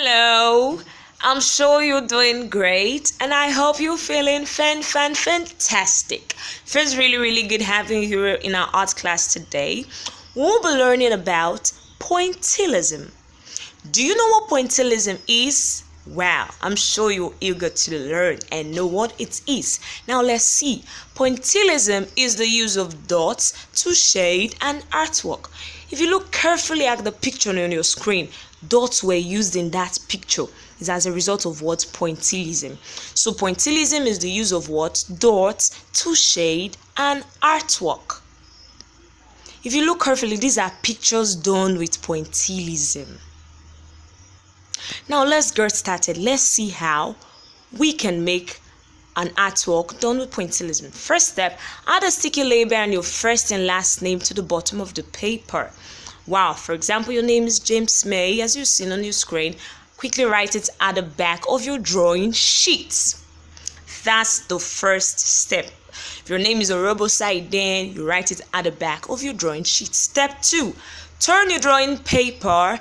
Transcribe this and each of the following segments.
Hello, I'm sure you're doing great and I hope you're feeling fantastic. Feels really good having you here in our art class today. We'll be learning about pointillism. Do you know what pointillism is? Wow, I'm sure you're eager to learn and know what it is. Now let's see. Pointillism is the use of dots to shade an artwork. If you look carefully at the picture on your screen, dots were used in that picture. It's as a result of what? Pointillism. So pointillism is the use of what? Dots to shade an artwork. If you look carefully, these are pictures done with pointillism. Now let's get started. Let's see how we can make an artwork done with pointillism. First step, add a sticky label and your first and last name to the bottom of the paper. Wow, for example, your name is James May, as you've seen on your screen. Quickly write it at the back of your drawing sheet. That's the first step. If your name is Orobosai, then you write it at the back of your drawing sheet. Step 2, turn your drawing paper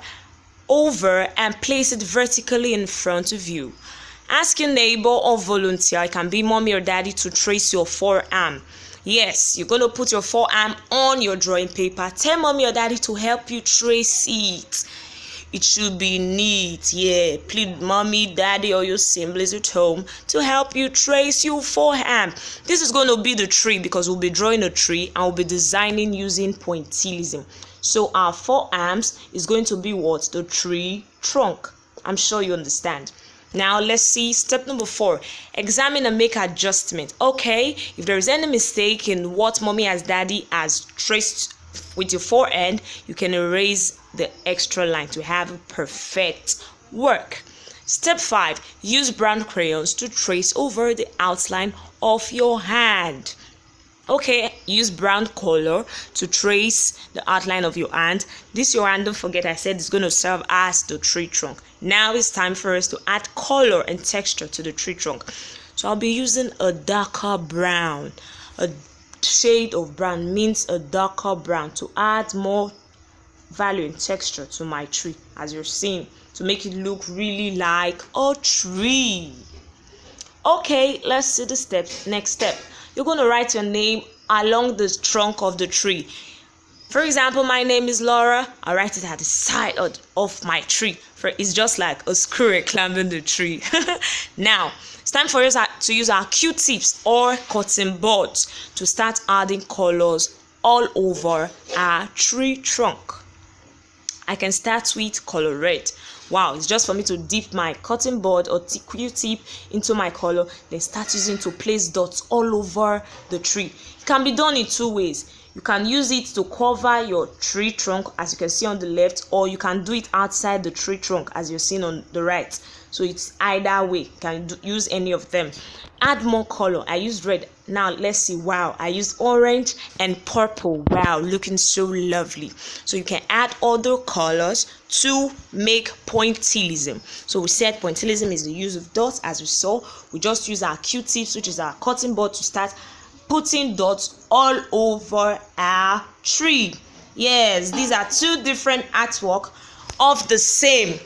over and place it vertically in front of you. Ask your neighbor or volunteer, it can be mommy or daddy, to trace your forearm. Yes, you're going to put your forearm on your drawing paper. Tell mommy or daddy to help you trace it. It should be neat. Yeah, please mommy, daddy, or your siblings at home to help you trace your forearm. This is going to be the tree because we'll be drawing a tree and we'll be designing using pointillism. So our forearms is going to be what? The tree trunk. I'm sure you understand. Now let's see step number 4. Examine and make adjustment. Okay, if there is any mistake in what mommy as daddy has traced with your forehand, you can erase the extra line to have perfect work. Step 5. Use brown crayons to trace over the outline of your hand. Okay, use brown color to trace the outline of your hand. This your hand, don't forget I said it's going to serve as the tree trunk. Now it's time for us to add color and texture to the tree trunk. So I'll be using a darker brown. A shade of brown means a darker brown to add more value and texture to my tree, as you're seeing, to make it look really like a tree. Okay, let's see the next step. You're going to write your name along the trunk of the tree. For example, my name is Laura. I write it at the side of my tree. It's just like a squirrel climbing the tree. Now, it's time for us to use our Q-tips or cotton buds to start adding colors all over our tree trunk. I can start with color red. Wow, it's just for me to dip my cotton bud or Q-tip into my color, then start using to place dots all over the tree. It can be done in 2 ways. You can use it to cover your tree trunk, as you can see on the left, or you can do it outside the tree trunk, as you're seeing on the right. So it's either way. You can use any of them. Add more color. I used red. Now let's see. Wow, I used orange and purple. Wow, looking so lovely. So you can add other colors to make pointillism. So we said pointillism is the use of dots. As we saw, we just use our Q-tips, which is our cotton bud, to start putting dots all over our tree. Yes, these are 2 different artwork of the same.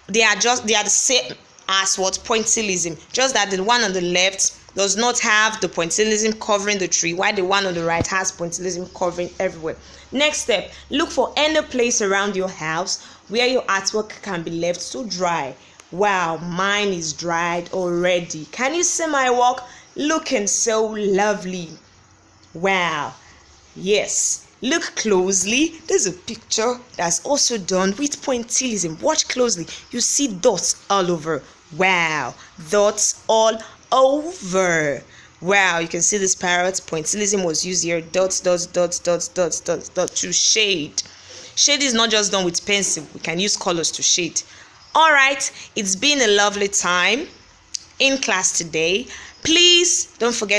They are the same as what? Pointillism, just that the one on the left does not have the pointillism covering the tree, while the one on the right has pointillism covering everywhere. Next step, look for any place around your house where your artwork can be left to dry. Wow, mine is dried already. Can you see my work? Looking so lovely. Wow, yes, look closely. There's a picture that's also done with pointillism. Watch closely. You see dots all over. Wow, dots all over. Wow, you can see this parrot. Pointillism was used here. Dots to shade. Shade is not just done with pencil. We can use colors to shade. All right, it's been a lovely time in class today. Please don't forget